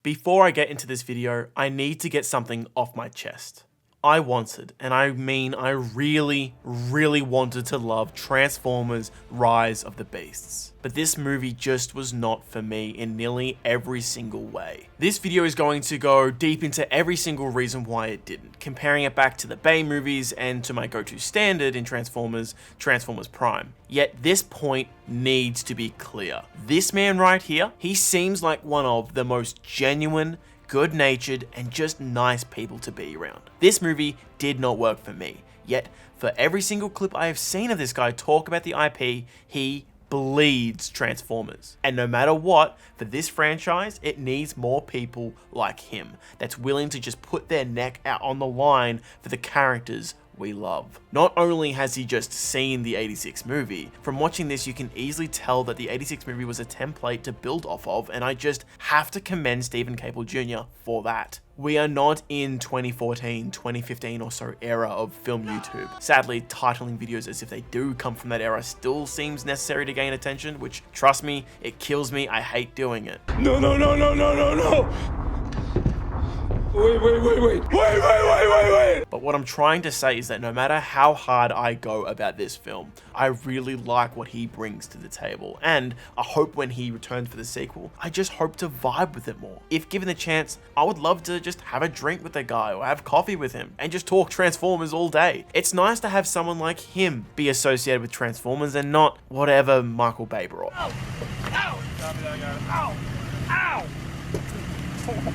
Before I get into this video, I need to get something off my chest. I wanted, and I mean I really wanted to love Transformers Rise of the Beasts. But this movie just was not for me in nearly every single way. This video is going to go deep into every single reason why it didn't, comparing it back to the Bay movies and to my go-to standard in Transformers, Transformers Prime. Yet this point needs to be clear. This man right here, he seems like one of the most genuine, good-natured, and just nice people to be around. This movie did not work for me, yet for every single clip I have seen of this guy talk about the IP, he bleeds Transformers. And no matter what, for this franchise, it needs more people like him that's willing to just put their neck out on the line for the characters we love. Not only has he just seen the 86 movie, from watching this you can easily tell that the 86 movie was a template to build off of, and I just have to commend Stephen Cable Jr. for that. We are not in 2014, 2015 or so era of film YouTube. Sadly, titling videos as if they do come from that era still seems necessary to gain attention, which, trust me, it kills me. I hate doing it. No. Wait. But what I'm trying to say is that no matter how hard I go about this film, I really like what he brings to the table. And I hope when he returns for the sequel, I just hope to vibe with it more. If given the chance, I would love to just have a drink with the guy or have coffee with him and just talk Transformers all day. It's nice to have someone like him be associated with Transformers and not whatever Michael Bay brought. Ow!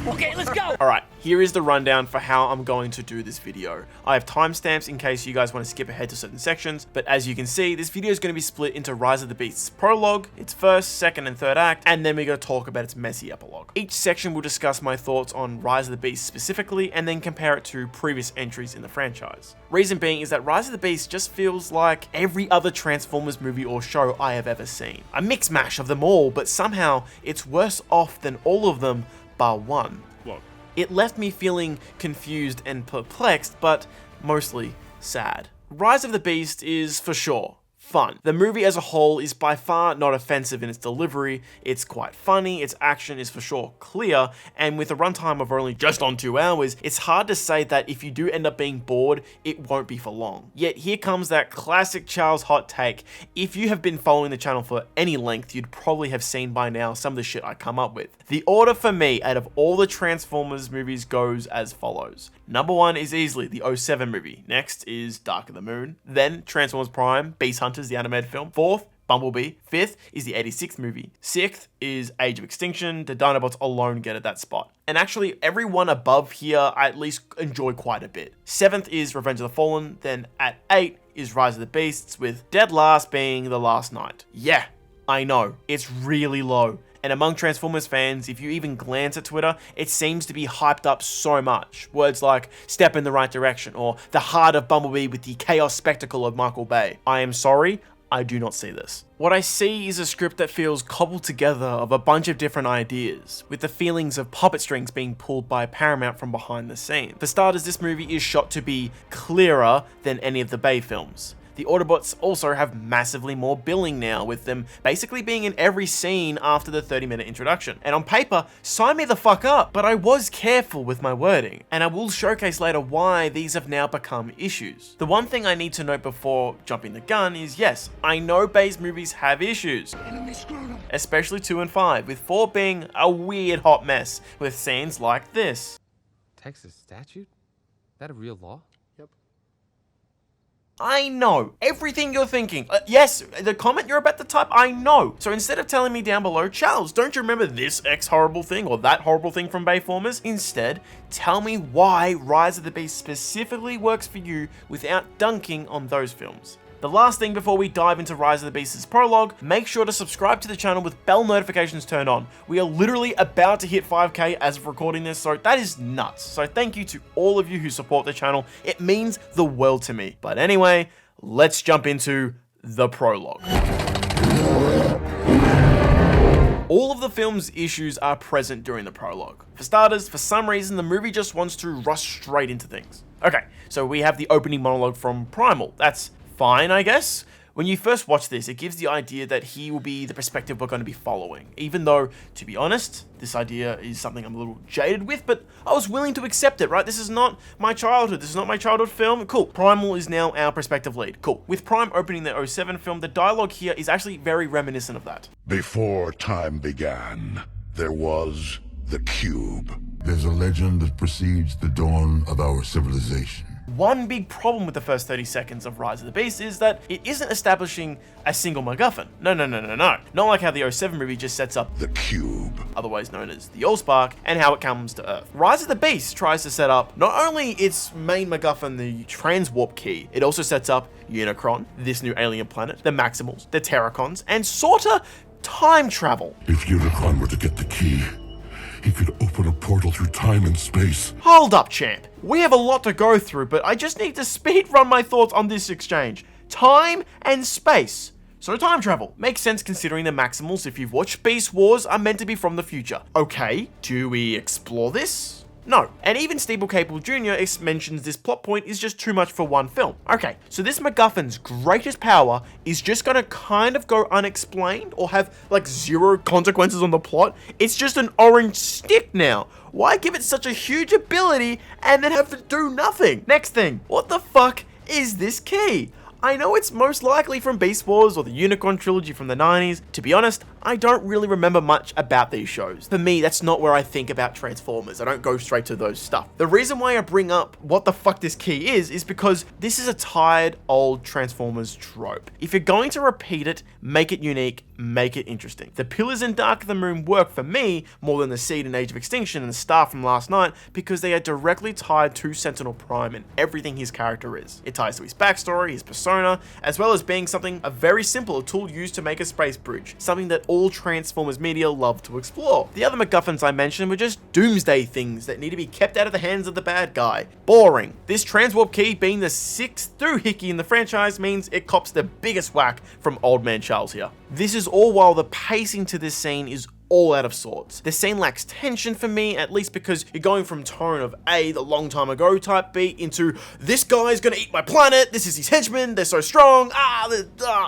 Okay, let's go! Alright, here is the rundown for how I'm going to do this video. I have timestamps in case you guys want to skip ahead to certain sections, but as you can see, this video is going to be split into Rise of the Beasts prologue, its first, second, and third act, and then we're going to talk about its messy epilogue. Each section will discuss my thoughts on Rise of the Beasts specifically, and then compare it to previous entries in the franchise. Reason being is that Rise of the Beasts just feels like every other Transformers movie or show I have ever seen. A mix mash of them all, but somehow it's worse off than all of them bar one. Look. It left me feeling confused and perplexed, but mostly sad. Rise of the Beast is, for sure, fun. The movie as a whole is by far not offensive in its delivery, it's quite funny, its action is for sure clear, and with a runtime of only just on 2 hours, it's hard to say that if you do end up being bored, it won't be for long. Yet here comes that classic Charles hot take. If you have been following the channel for any length, you'd probably have seen by now some of the shit I come up with. The order for me out of all the Transformers movies goes as follows. Number 1 is easily the 07 movie. Next is Dark of the Moon. Then Transformers Prime, Beast Hunters, the animated film. 4th, Bumblebee. 5th is the 86 movie. 6th is Age of Extinction. The Dinobots alone get at that spot. And actually, every one above here I at least enjoy quite a bit. 7th is Revenge of the Fallen. Then at 8 is Rise of the Beasts, with dead last being The Last Night. Yeah, I know, it's really low. And among Transformers fans, if you even glance at Twitter, it seems to be hyped up so much. Words like step in the right direction or the heart of Bumblebee with the chaos spectacle of Michael Bay. I am sorry, I do not see this. What I see is a script that feels cobbled together of a bunch of different ideas, with the feelings of puppet strings being pulled by Paramount from behind the scenes. For starters, this movie is shot to be clearer than any of the Bay films. The Autobots also have massively more billing now, with them basically being in every scene after the 30-minute introduction. And on paper, sign me the fuck up, but I was careful with my wording, and I will showcase later why these have now become issues. The one thing I need to note before jumping the gun is, yes, I know Bay's movies have issues, especially 2 and 5, with 4 being a weird hot mess, with scenes like this. Texas statute? That a real law? I know everything you're thinking. Yes, the comment you're about to type, I know. So instead of telling me down below, Charles, don't you remember this X horrible thing or that horrible thing from Bayformers? Instead, tell me why Rise of the Beast specifically works for you without dunking on those films. The last thing before we dive into Rise of the Beast's prologue, make sure to subscribe to the channel with bell notifications turned on. We are literally about to hit 5K as of recording this, so that is nuts. So thank you to all of you who support the channel. It means the world to me. But anyway, let's jump into the prologue. All of the film's issues are present during the prologue. For starters, for some reason, the movie just wants to rush straight into things. Okay, so we have the opening monologue from Primal. That's fine, I guess. When you first watch this, it gives the idea that he will be the perspective we're going to be following, even though, to be honest, this idea is something I'm a little jaded with, but I was willing to accept it, right? This is not my childhood. This is not my childhood film. Cool. Primal is now our perspective lead. Cool. With Prime opening the 07 film, the dialogue here is actually very reminiscent of that. Before time began, there was the Cube. There's a legend that precedes the dawn of our civilization. One big problem with the first 30 seconds of Rise of the Beast is that it isn't establishing a single MacGuffin. No. Not like how the 07 movie just sets up the Cube, otherwise known as the Allspark, and how it comes to Earth. Rise of the Beast tries to set up not only its main MacGuffin, the transwarp key, it also sets up Unicron, this new alien planet, the Maximals, the Terracons, and sorta time travel. If Unicron were to get the key, he could open a portal through time and space. Hold up, champ. We have a lot to go through, but I just need to speed run my thoughts on this exchange. Time and space. So time travel. Makes sense considering the Maximals, if you've watched Beast Wars, are meant to be from the future. Okay, do we explore this? No. And even Steeple Cable Jr. mentions this plot point is just too much for one film. Okay, so this MacGuffin's greatest power is just gonna kind of go unexplained or have like zero consequences on the plot. It's just an orange stick now. Why give it such a huge ability and then have to do nothing? Next thing, what the fuck is this key? I know it's most likely from Beast Wars or the Unicron trilogy from the 90s. To be honest, I don't really remember much about these shows. For me, that's not where I think about Transformers. I don't go straight to those stuff. The reason why I bring up what the fuck this key is because this is a tired old Transformers trope. If you're going to repeat it, make it unique, make it interesting. The pillars in Dark of the Moon work for me more than the Seed in Age of Extinction and the Star from Last Night because they are directly tied to Sentinel Prime and everything his character is. It ties to his backstory, his persona, as well as being something a very simple tool used to make a space bridge, something that all Transformers media love to explore. The other MacGuffins I mentioned were just doomsday things that need to be kept out of the hands of the bad guy. Boring. This transwarp key being the 6th doohickey in the franchise means it cops the biggest whack from Old Man Charles here. This is all while the pacing to this scene is all out of sorts. The scene lacks tension for me, at least because you're going from tone of A, the long time ago type beat, into this guy's gonna eat my planet, this is his henchmen, they're so strong,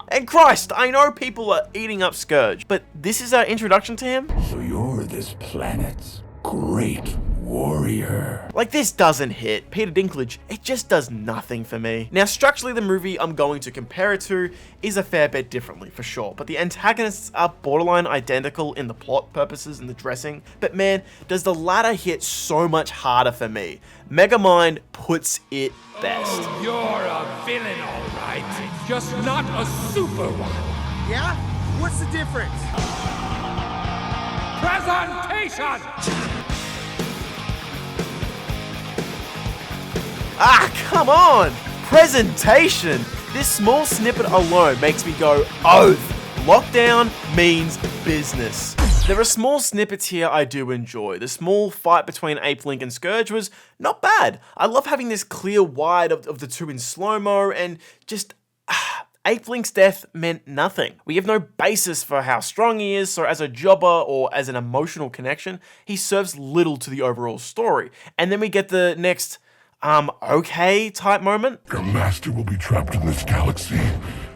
and Christ, I know people are eating up Scourge, but this is our introduction to him? So you're this planet's great warrior. Like, this doesn't hit. Peter Dinklage, it just does nothing for me. Now, structurally, the movie I'm going to compare it to is a fair bit differently, for sure, but the antagonists are borderline identical in the plot purposes and the dressing, but man, does the latter hit so much harder for me. Megamind puts it best. Oh, you're a villain, all right. Just not a super one. Yeah? What's the difference? Presentation! Ah, come on! Presentation! This small snippet alone makes me go, oath! Lockdown means business. There are small snippets here I do enjoy. The small fight between Ape Link and Scourge was not bad. I love having this clear wide of the two in slow-mo and just... Ape Link's death meant nothing. We have no basis for how strong he is, so as a jobber or as an emotional connection, he serves little to the overall story. And then we get the next... okay type moment. Your master will be trapped in this galaxy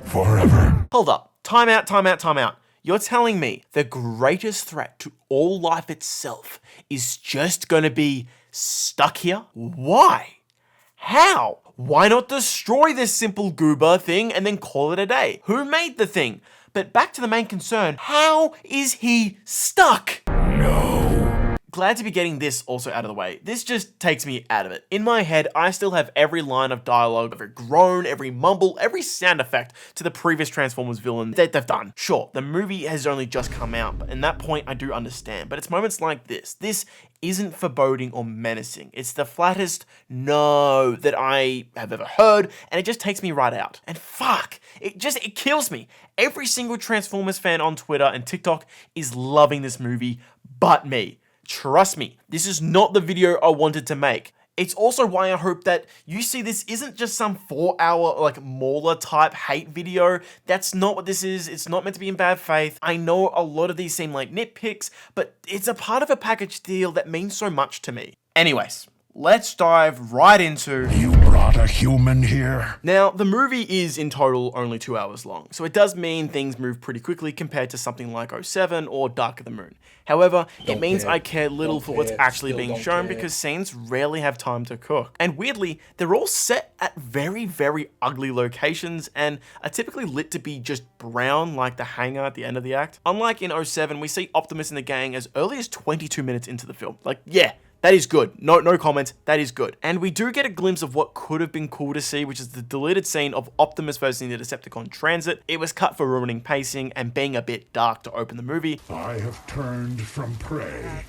forever. Hold up. Time out. You're telling me the greatest threat to all life itself is just gonna be stuck here? Why? How? Why not destroy this simple goober thing and then call it a day? Who made the thing? But back to the main concern, how is he stuck? Glad to be getting this also out of the way. This just takes me out of it. In my head, I still have every line of dialogue, every groan, every mumble, every sound effect to the previous Transformers villain that they've done. Sure, the movie has only just come out, but in that point, I do understand. But it's moments like this. This isn't foreboding or menacing. It's the flattest no that I have ever heard, and it just takes me right out. And fuck, it kills me. Every single Transformers fan on Twitter and TikTok is loving this movie, but me. Trust me, this is not the video I wanted to make. It's also why I hope that you see this isn't just some 4-hour like Mauler type hate video. That's not what this is. It's not meant to be in bad faith. I know a lot of these seem like nitpicks, but it's a part of a package deal that means so much to me. Anyways, let's dive right into... You brought a human here? Now, the movie is in total only 2 hours long, so it does mean things move pretty quickly compared to something like 07 or Dark of the Moon. However, it means I care little for what's actually being shown because scenes rarely have time to cook. And weirdly, they're all set at very, very ugly locations and are typically lit to be just brown like the hangar at the end of the act. Unlike in 07, we see Optimus and the gang as early as 22 minutes into the film. Like, yeah, that is good. No comments. That is good. And we do get a glimpse of what could have been cool to see, which is the deleted scene of Optimus versing the Decepticon transit. It was cut for ruining pacing and being a bit dark to open the movie. I have turned from prey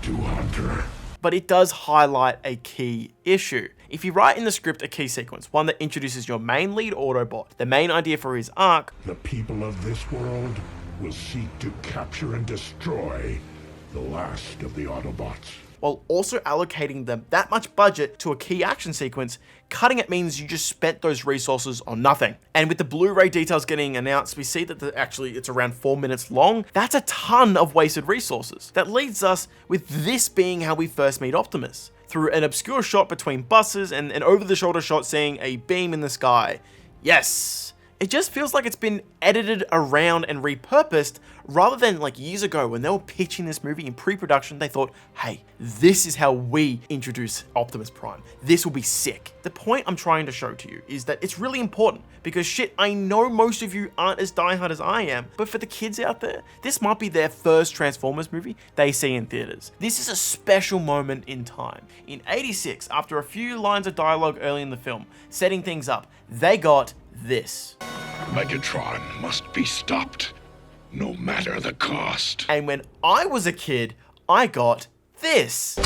to hunter. But it does highlight a key issue. If you write in the script a key sequence, one that introduces your main lead Autobot, the main idea for his arc, The people of this world will seek to capture and destroy the last of the Autobots. while also allocating them that much budget to a key action sequence, cutting it means you just spent those resources on nothing. And with the Blu-ray details getting announced, we see that actually it's around 4 minutes long. That's a ton of wasted resources. That leads us with this being how we first meet Optimus, through an obscure shot between buses and an over-the-shoulder shot seeing a beam in the sky. Yes! It just feels like it's been edited around and repurposed, rather than like years ago when they were pitching this movie in pre-production, they thought, hey, this is how we introduce Optimus Prime. This will be sick. The point I'm trying to show to you is that it's really important, because shit, I know most of you aren't as diehard as I am, but for the kids out there, this might be their first Transformers movie they see in theaters. This is a special moment in time. In '86, after a few lines of dialogue early in the film, setting things up, they got this. Megatron must be stopped, no matter the cost. And when I was a kid, I got this.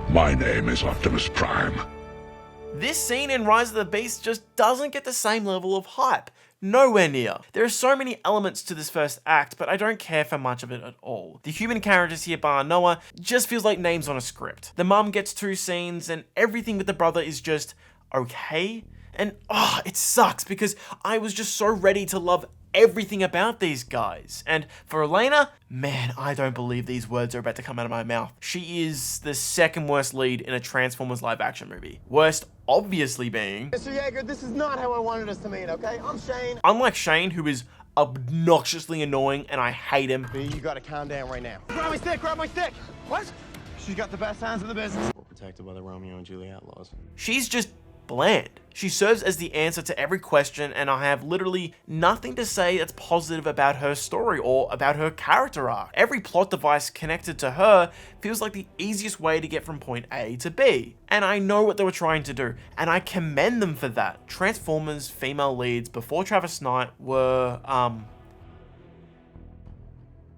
My name is Optimus Prime. This scene in Rise of the Beast just doesn't get the same level of hype. Nowhere near. There are so many elements to this first act, but I don't care for much of it at all. The human characters here, bar Noah, just feels like names on a script. The mum gets 2 scenes, and everything with the brother is just okay. And it sucks, because I was just so ready to love everything about these guys. And for Elena, man, I don't believe these words are about to come out of my mouth. She is the second worst lead in a Transformers live action movie. Worst obviously being... Mr. Yeager, this is not how I wanted us to meet, okay? I'm Shane. Unlike Shane, who is obnoxiously annoying and I hate him. You gotta calm down right now. Grab my stick, grab my stick! What? She's got the best hands in the business. We're protected by the Romeo and Juliet laws. She's just bland. She serves as the answer to every question, and I have literally nothing to say that's positive about her story or about her character arc. Every plot device connected to her feels like the easiest way to get from point A to B. And I know what they were trying to do, and I commend them for that. Transformers female leads before Travis Knight were,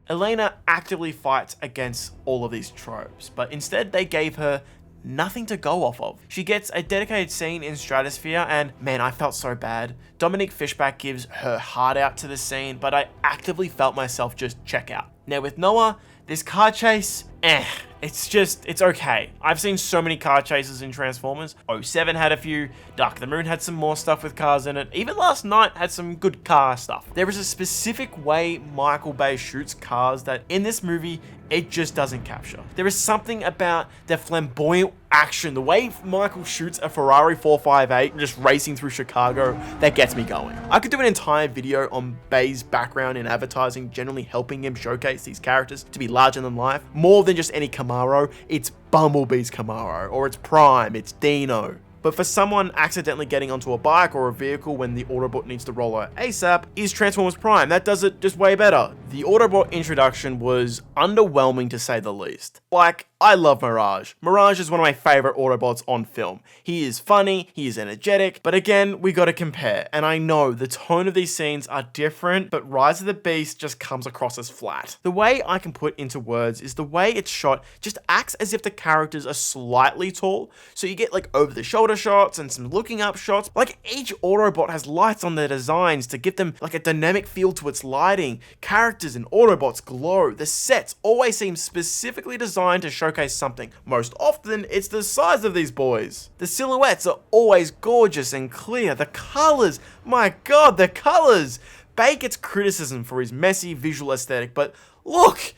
Elena actively fights against all of these tropes, but instead they gave her nothing to go off of. She gets a dedicated scene in Stratosphere, and man, I felt so bad. Dominique Fishback gives her heart out to the scene, but I actively felt myself just check out. Now with Noah, this car chase, it's okay. I've seen so many car chases in Transformers. 07 had a few, Dark of the Moon had some more stuff with cars in it, even Last Night had some good car stuff. There is a specific way Michael Bay shoots cars that in this movie, it just doesn't capture. There is something about the flamboyant action, the way Michael shoots a Ferrari 458 just racing through Chicago, that gets me going. I could do an entire video on Bay's background in advertising, generally helping him showcase these characters to be larger than life. More than just any Camaro, it's Bumblebee's Camaro, or it's Prime, it's Dino. But for someone accidentally getting onto a bike or a vehicle when the Autobot needs to roll out ASAP, is Transformers Prime. That does it just way better. The Autobot introduction was underwhelming to say the least. Like, I love Mirage. Mirage is one of my favorite Autobots on film. He is funny, he is energetic, but again, we gotta compare. And I know the tone of these scenes are different, but Rise of the Beast just comes across as flat. The way I can put into words is the way it's shot just acts as if the characters are slightly tall. So you get like over the shoulder shots and some looking up shots. Like each Autobot has lights on their designs to give them like a dynamic feel to its lighting. Characters monsters and Autobots glow. The sets always seem specifically designed to showcase something. Most often, it's the size of these boys. The silhouettes are always gorgeous and clear. The colors, my god, the colors! Bay gets criticism for his messy visual aesthetic, but look!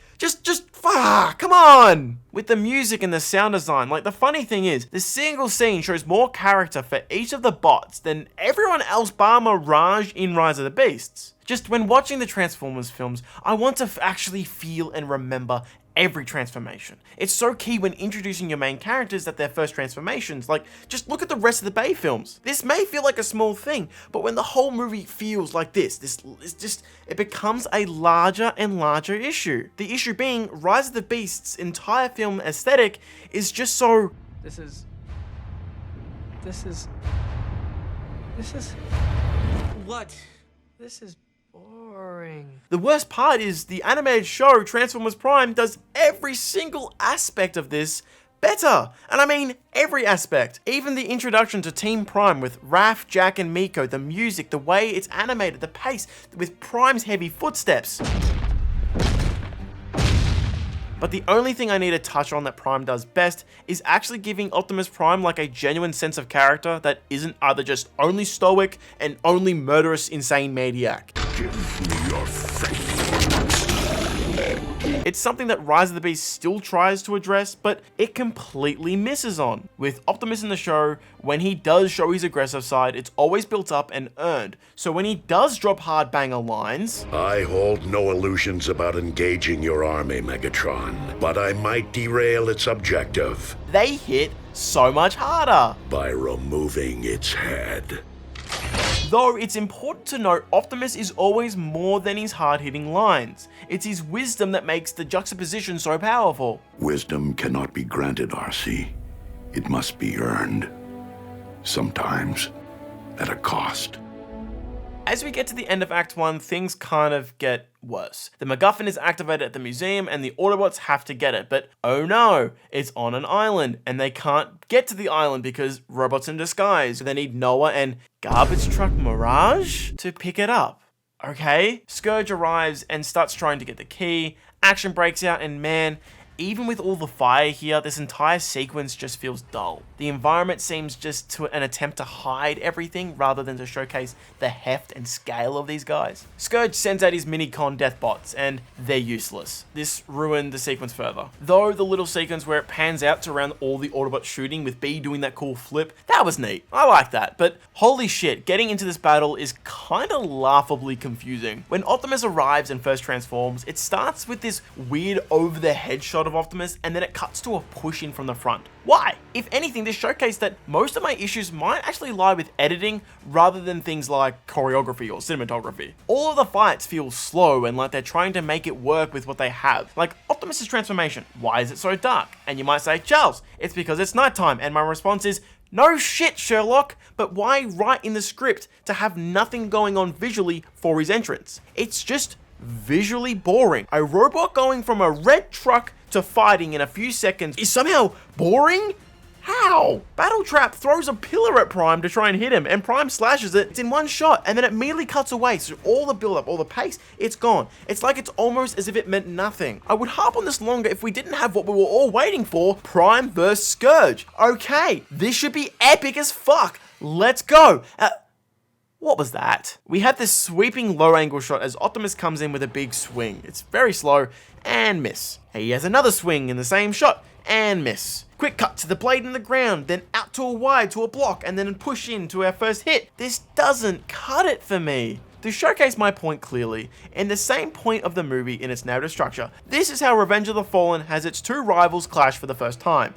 Come on! With the music and the sound design, like the funny thing is, the single scene shows more character for each of the bots than everyone else bar Mirage in Rise of the Beasts. Just when watching the Transformers films, I want to actually feel and remember every transformation. It's so key when introducing your main characters at their first transformations. Like, just look at the rest of the Bay films. This may feel like a small thing, but when the whole movie feels like it becomes a larger and larger issue. The issue being, Rise of the Beasts' entire film aesthetic is just so... This is... What? This is boring. The worst part is the animated show Transformers Prime does every single aspect of this better. And I mean every aspect. Even the introduction to Team Prime with Raph, Jack and Miko, the music, the way it's animated, the pace, with Prime's heavy footsteps. But the only thing I need to touch on that Prime does best is actually giving Optimus Prime like a genuine sense of character that isn't either just only stoic and only murderous insane maniac. Give me your face. It's something that Rise of the Beast still tries to address, but it completely misses on. With Optimus in the show, when he does show his aggressive side, it's always built up and earned. So when he does drop hard banger lines... I hold no illusions about engaging your army, Megatron, but I might derail its objective. They hit so much harder. By removing its head. Though it's important to note Optimus is always more than his hard-hitting lines. It's his wisdom that makes the juxtaposition so powerful. Wisdom cannot be granted, RC. It must be earned. Sometimes at a cost. As we get to the end of Act 1, things kind of get worse. The MacGuffin is activated at the museum and the Autobots have to get it, but oh no, it's on an island and they can't get to the island because robots in disguise. So they need Noah and Garbage Truck Mirage to pick it up. Okay, Scourge arrives and starts trying to get the key, action breaks out and man, even with all the fire here, this entire sequence just feels dull. The environment seems just an attempt to hide everything rather than to showcase the heft and scale of these guys. Scourge sends out his mini-con deathbots and they're useless. This ruined the sequence further. Though the little sequence where it pans out to around all the Autobots shooting with B doing that cool flip, that was neat. I like that, but holy shit, getting into this battle is kinda laughably confusing. When Optimus arrives and first transforms, it starts with this weird over-the-head shot of Optimus and then it cuts to a push in from the front. Why? If anything, this showcased that most of my issues might actually lie with editing rather than things like choreography or cinematography. All of the fights feel slow and like they're trying to make it work with what they have. Like Optimus's transformation, why is it so dark? And you might say, Charles, it's because it's nighttime, and my response is, no shit, Sherlock, but why write in the script to have nothing going on visually for his entrance? It's just visually boring. A robot going from a red truck to fighting in a few seconds is somehow boring? How? Battletrap throws a pillar at Prime to try and hit him, and Prime slashes it. It's in one shot, and then it immediately cuts away, so all the build-up, all the pace, it's gone. It's like it's almost as if it meant nothing. I would harp on this longer if we didn't have what we were all waiting for, Prime vs. Scourge. Okay, this should be epic as fuck. Let's go. What was that? We had this sweeping low-angle shot as Optimus comes in with a big swing. It's very slow, and miss. He has another swing in the same shot, and miss. Quick cut to the blade in the ground, then out to a wide to a block, and then a push in to our first hit. This doesn't cut it for me. To showcase my point clearly, and the same point of the movie in its narrative structure, this is how Revenge of the Fallen has its two rivals clash for the first time.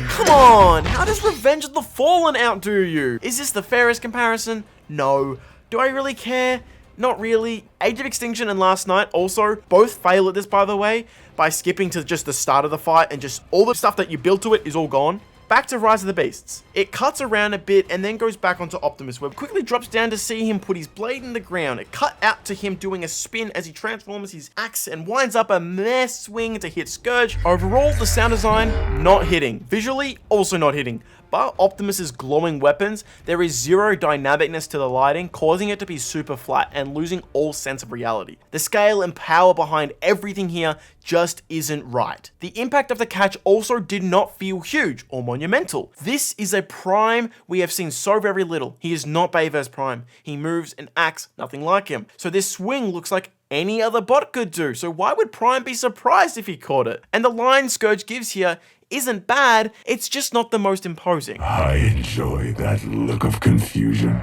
Come on, how does Revenge of the Fallen outdo you? Is this the fairest comparison? No. Do I really care? Not really. Age of Extinction and Last Night also both fail at this, by the way, by skipping to just the start of the fight and just all the stuff that you build to it is all gone. Back to Rise of the Beasts. It cuts around a bit and then goes back onto Optimus, where it quickly drops down to see him put his blade in the ground. It cut out to him doing a spin as he transforms his axe and winds up a mess swing to hit Scourge. Overall, the sound design, not hitting. Visually, also not hitting. But Optimus's glowing weapons, there is zero dynamicness to the lighting, causing it to be super flat and losing all sense of reality. The scale and power behind everything here just isn't right. The impact of the catch also did not feel huge or monumental. This is a Prime we have seen so very little. He is not Bayverse Prime. He moves and acts nothing like him. So this swing looks like any other bot could do. So why would Prime be surprised if he caught it? And the line Scourge gives here isn't bad, it's just not the most imposing. I enjoy that look of confusion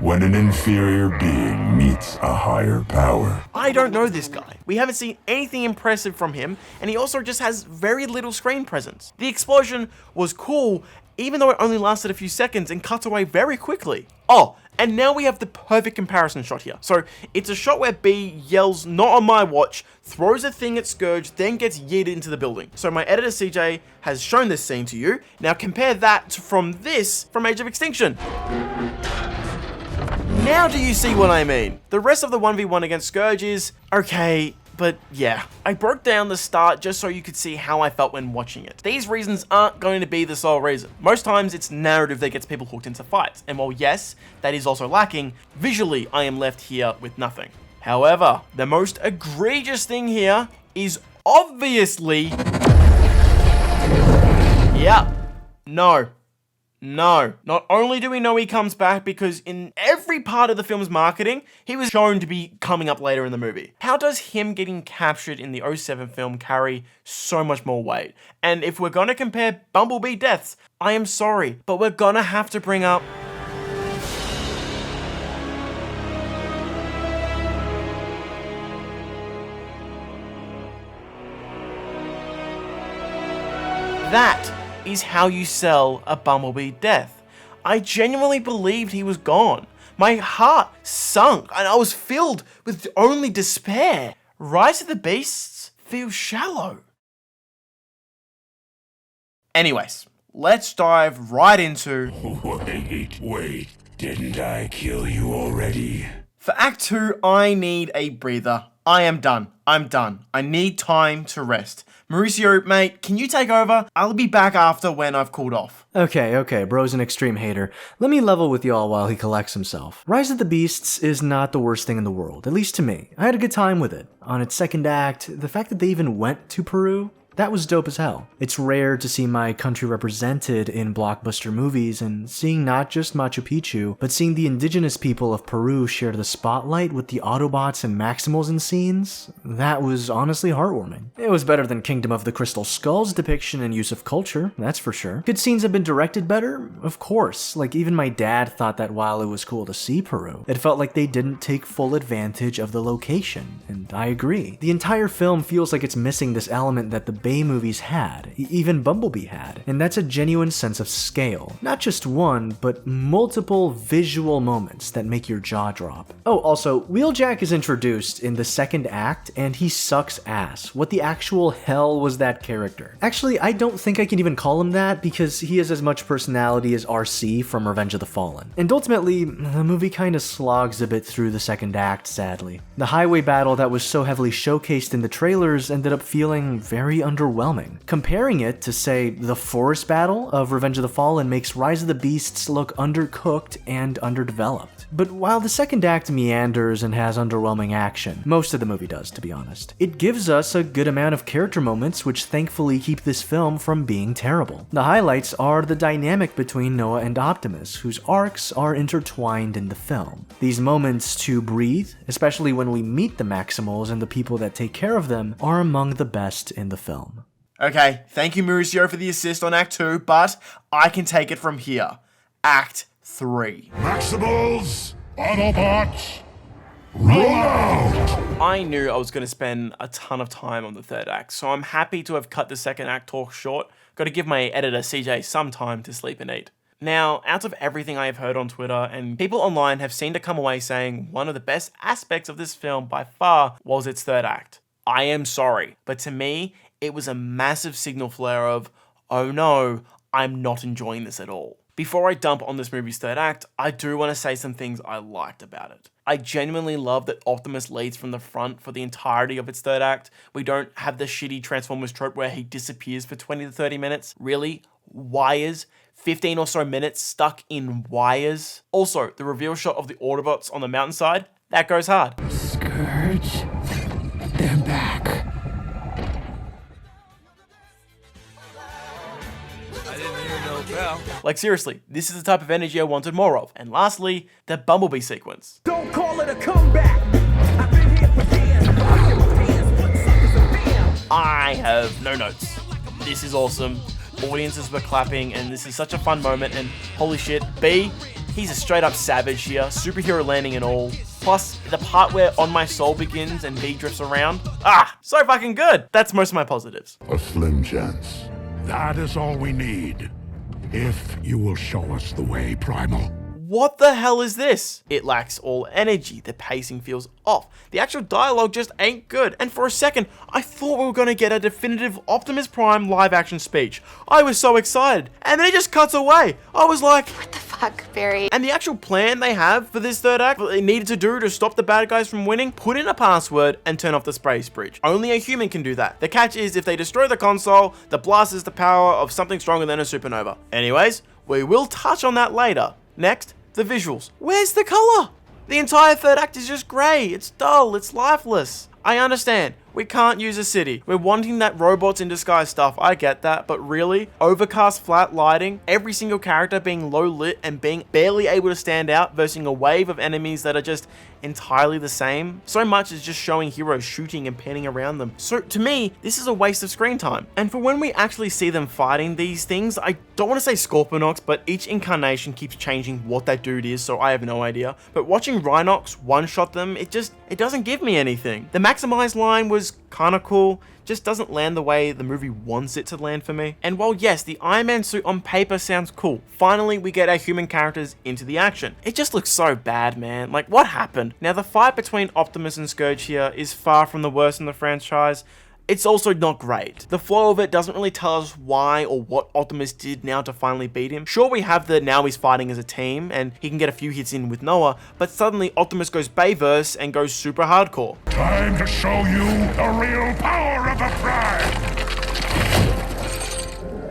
when an inferior being meets a higher power. I don't know this guy. We haven't seen anything impressive from him, and he also just has very little screen presence. The explosion was cool, even though it only lasted a few seconds and cut away very quickly. Oh, and now we have the perfect comparison shot here. So it's a shot where B yells, "Not on my watch," throws a thing at Scourge, then gets yeeted into the building. So my editor CJ has shown this scene to you. Now compare that from this from Age of Extinction. Now do you see what I mean? The rest of the 1v1 against Scourge is okay, but yeah. I broke down the start just so you could see how I felt when watching it. These reasons aren't going to be the sole reason. Most times it's narrative that gets people hooked into fights, and while yes, that is also lacking, visually I am left here with nothing. However, the most egregious thing here is obviously... yeah, no. Not only do we know he comes back because in every part of the film's marketing, he was shown to be coming up later in the movie. How does him getting captured in the 07 film carry so much more weight? And if we're gonna compare Bumblebee deaths, I am sorry, but we're gonna have to bring up that is how you sell a Bumblebee death. I genuinely believed he was gone. My heart sunk and I was filled with only despair. Rise of the Beasts feels shallow. Anyways, let's dive right into... Wait, didn't I kill you already? For Act 2, I need a breather. I am done. I'm done. I need time to rest. Mauricio, mate, can you take over? I'll be back after when I've cooled off. Okay, bro's an extreme hater. Let me level with y'all while he collects himself. Rise of the Beasts is not the worst thing in the world, at least to me. I had a good time with it. On its second act, the fact that they even went to Peru, that was dope as hell. It's rare to see my country represented in blockbuster movies, and seeing not just Machu Picchu, but seeing the indigenous people of Peru share the spotlight with the Autobots and Maximals in scenes, that was honestly heartwarming. It was better than Kingdom of the Crystal Skull's depiction and use of culture, that's for sure. Could scenes have been directed better? Of course. Like, even my dad thought that while it was cool to see Peru, it felt like they didn't take full advantage of the location, and I agree. The entire film feels like it's missing this element that the Bay movies had, even Bumblebee had, and that's a genuine sense of scale. Not just one, but multiple visual moments that make your jaw drop. Oh, also, Wheeljack is introduced in the second act, and he sucks ass. What the actual hell was that character? Actually, I don't think I can even call him that, because he has as much personality as RC from Revenge of the Fallen. And ultimately, the movie kinda slogs a bit through the second act, sadly. The highway battle that was so heavily showcased in the trailers ended up feeling very underwhelming. Comparing it to, say, the forest battle of Revenge of the Fallen makes Rise of the Beasts look undercooked and underdeveloped. But while the second act meanders and has underwhelming action, most of the movie does, to be honest, it gives us a good amount of character moments which thankfully keep this film from being terrible. The highlights are the dynamic between Noah and Optimus, whose arcs are intertwined in the film. These moments to breathe, especially when we meet the Maximals and the people that take care of them, are among the best in the film. Okay, thank you Mauricio for the assist on Act 2, but I can take it from here. Act 3. Maximals, Autobots, roll out! I knew I was going to spend a ton of time on the third act, so I'm happy to have cut the second act talk short. Got to give my editor CJ some time to sleep and eat. Now, out of everything I have heard on Twitter, and people online have seemed to come away saying one of the best aspects of this film by far was its third act. I am sorry, but to me, it was a massive signal flare of, oh no, I'm not enjoying this at all. Before I dump on this movie's third act, I do want to say some things I liked about it. I genuinely love that Optimus leads from the front for the entirety of its third act. We don't have the shitty Transformers trope where he disappears for 20 to 30 minutes. Really, wires, 15 or so minutes stuck in wires. Also, the reveal shot of the Autobots on the mountainside, that goes hard. Scourge, they're back. Like seriously, this is the type of energy I wanted more of. And lastly, the Bumblebee sequence. Don't call it a comeback. I've been here for years. I have no notes. This is awesome. Audiences were clapping and this is such a fun moment, and holy shit, B, he's a straight up savage here, superhero landing and all. Plus, the part where On My Soul begins and B drifts around. So fucking good. That's most of my positives. A slim chance. That is all we need. If you will show us the way, Primal. What the hell is this? It lacks all energy, the pacing feels off, the actual dialogue just ain't good, and for a second, I thought we were gonna get a definitive Optimus Prime live action speech. I was so excited, and then it just cuts away. I was like, what the fuck, Barry? And the actual plan they have for this third act, what they needed to do to stop the bad guys from winning, put in a password and turn off the space bridge. Only a human can do that. The catch is if they destroy the console, the blast is the power of something stronger than a supernova. Anyways, we will touch on that later. Next, the visuals. Where's the color? The entire third act is just grey. It's dull. It's lifeless. I understand. We can't use a city. We're wanting that robots in disguise stuff. I get that. But really? Overcast flat lighting, every single character being low lit and being barely able to stand out versus a wave of enemies that are just entirely the same. So much is just showing heroes shooting and panning around them. So to me, this is a waste of screen time. And for when we actually see them fighting these things, I don't want to say Scorponok, but each incarnation keeps changing what that dude is, so I have no idea. But watching Rhinox one-shot them, it doesn't give me anything. The Maximize line was kind of cool, just doesn't land the way the movie wants it to land for me. And while yes, the Iron Man suit on paper sounds cool, finally we get our human characters into the action. It just looks so bad, man. Like, what happened? Now, the fight between Optimus and Scourge here is far from the worst in the franchise. It's also not great. The flow of it doesn't really tell us why or what Optimus did now to finally beat him. Sure, we have the now he's fighting as a team and he can get a few hits in with Noah, but suddenly Optimus goes Bayverse and goes super hardcore. Time to show you the real power of a Prime!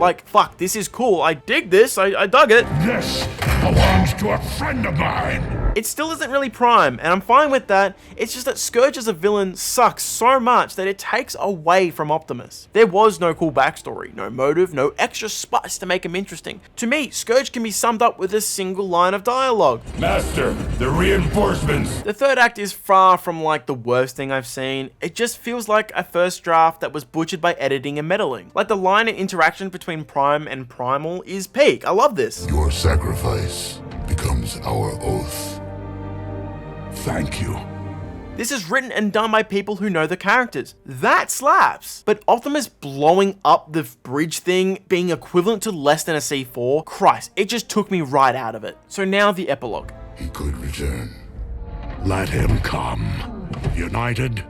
Like, fuck, this is cool. I dig this. I dug it. This belongs to a friend of mine! It still isn't really Prime, and I'm fine with that. It's just that Scourge as a villain sucks so much that it takes away from Optimus. There was no cool backstory, no motive, no extra spice to make him interesting. To me, Scourge can be summed up with a single line of dialogue. Master, the reinforcements. The third act is far from like the worst thing I've seen. It just feels like a first draft that was butchered by editing and meddling. Like the line and interaction between Prime and Primal is peak. I love this. Your sacrifice becomes our oath. Thank you. This is written and done by people who know the characters. That slaps. But Optimus blowing up the bridge thing being equivalent to less than a C4, Christ, it just took me right out of it. So now the epilogue. He could return. Let him come. United,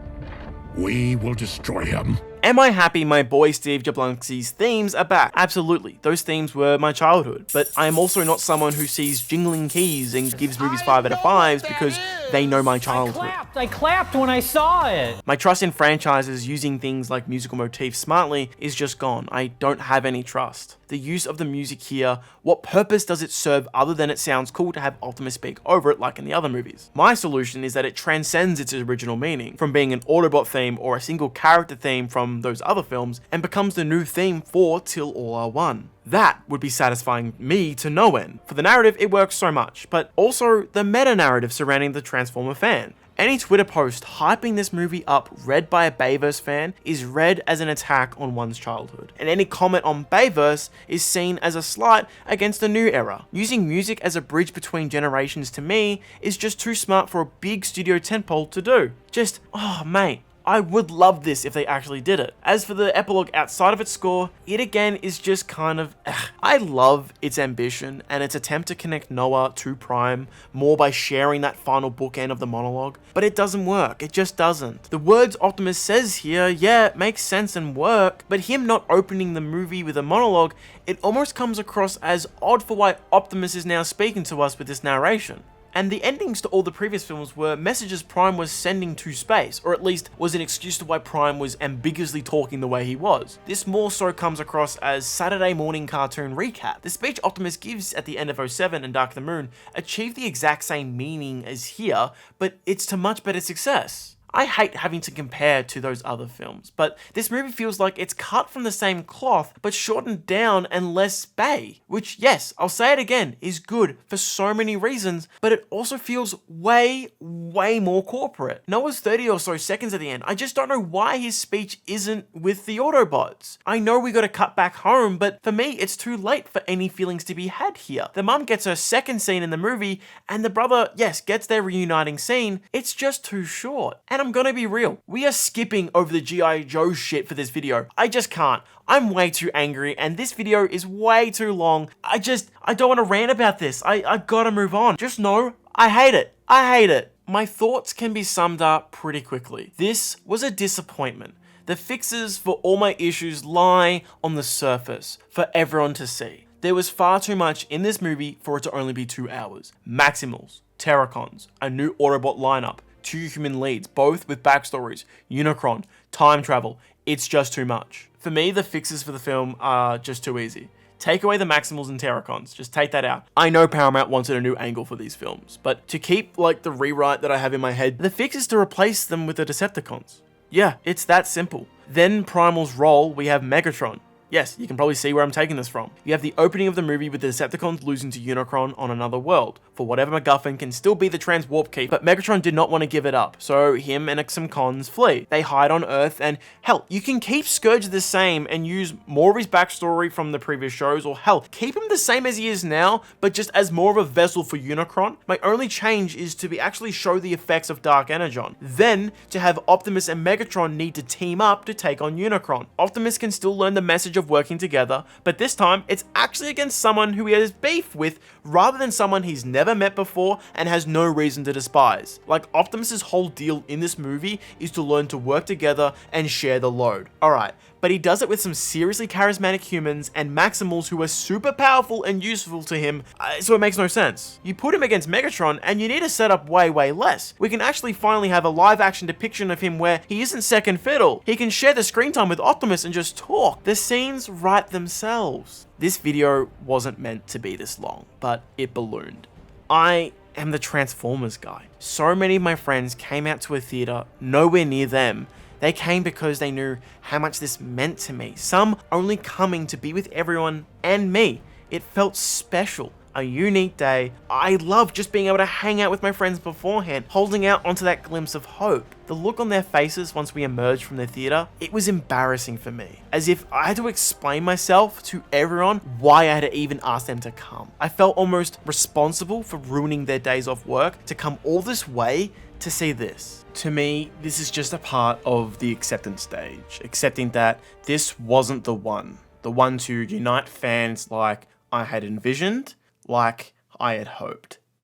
we will destroy him. Am I happy my boy Steve Jablonski's themes are back? Absolutely, those themes were my childhood, but I am also not someone who sees jingling keys and gives movies 5 out of 5s because they know my childhood. I clapped when I saw it. My trust in franchises using things like musical motifs smartly is just gone. I don't have any trust. The use of the music here, what purpose does it serve other than it sounds cool to have Optimus speak over it like in the other movies? My solution is that it transcends its original meaning from being an Autobot theme or a single character theme from those other films and becomes the new theme for Till All Are One. That would be satisfying me to no end. For the narrative, it works so much, but also the meta-narrative surrounding the Transformer fan. Any Twitter post hyping this movie up read by a Bayverse fan is read as an attack on one's childhood, and any comment on Bayverse is seen as a slight against the new era. Using music as a bridge between generations to me is just too smart for a big studio tentpole to do. Just, oh mate, I would love this if they actually did it. As for the epilogue outside of its score, it again is just kind of, I love its ambition and its attempt to connect Noah to Prime more by sharing that final bookend of the monologue, but it doesn't work, it just doesn't. The words Optimus says here, yeah, it makes sense and work, but him not opening the movie with a monologue, it almost comes across as odd for why Optimus is now speaking to us with this narration. And the endings to all the previous films were messages Prime was sending to space, or at least was an excuse to why Prime was ambiguously talking the way he was. This more so comes across as Saturday morning cartoon recap. The speech Optimus gives at the end of 07 and Dark of the Moon achieved the exact same meaning as here, but it's to much better success. I hate having to compare to those other films, but this movie feels like it's cut from the same cloth, but shortened down and less bay, which, yes, I'll say it again, is good for so many reasons, but it also feels way more corporate. Noah's 30 or so seconds at the end. I just don't know why his speech isn't with the Autobots. I know we gotta cut back home, but for me, it's too late for any feelings to be had here. The mum gets her second scene in the movie, and the brother, yes, gets their reuniting scene. It's just too short. And I'm gonna be real, we are skipping over the G.I. Joe shit for this video. I just can't. I'm way too angry, and this video is way too long. I don't want to rant about this. I gotta move on. Just know, I hate it. I hate it. My thoughts can be summed up pretty quickly. This was a disappointment. The fixes for all my issues lie on the surface for everyone to see. There was far too much in this movie for it to only be 2 hours. Maximals, Terracons, a new Autobot lineup, 2 human leads, both with backstories, Unicron, time travel. It's just too much. For me, the fixes for the film are just too easy. Take away the Maximals and Terracons, just take that out. I know Paramount wanted a new angle for these films, but to keep like the rewrite that I have in my head, the fix is to replace them with the Decepticons. Yeah, it's that simple. Then Primal's role, we have Megatron. Yes, you can probably see where I'm taking this from. You have the opening of the movie with the Decepticons losing to Unicron on another world. For whatever MacGuffin can still be the Transwarp Key, but Megatron did not want to give it up, so him and some cons flee. They hide on Earth, and hell, you can keep Scourge the same and use more of his backstory from the previous shows, or hell, keep him the same as he is now, but just as more of a vessel for Unicron. My only change is to actually show the effects of Dark Energon. Then, to have Optimus and Megatron need to team up to take on Unicron. Optimus can still learn the message of working together, but this time it's actually against someone who he has beef with rather than someone he's never met before and has no reason to despise. Like, Optimus's whole deal in this movie is to learn to work together and share the load. Alright, but he does it with some seriously charismatic humans and Maximals who are super powerful and useful to him, so it makes no sense. You put him against Megatron and you need to set up way less. We can actually finally have a live action depiction of him where he isn't second fiddle. He can share the screen time with Optimus and just talk. The scenes write themselves. This video wasn't meant to be this long, but it ballooned. I am the Transformers guy. So many of my friends came out to a theater nowhere near them. They came because they knew how much this meant to me. Some only coming to be with everyone and me. It felt special. A unique day. I love just being able to hang out with my friends beforehand, holding out onto that glimpse of hope. The look on their faces once we emerged from the theater, it was embarrassing for me. As if I had to explain myself to everyone why I had to even ask them to come. I felt almost responsible for ruining their days off work to come all this way to see this. To me, this is just a part of the acceptance stage, accepting that this wasn't the one to unite fans like I had envisioned, like I had hoped.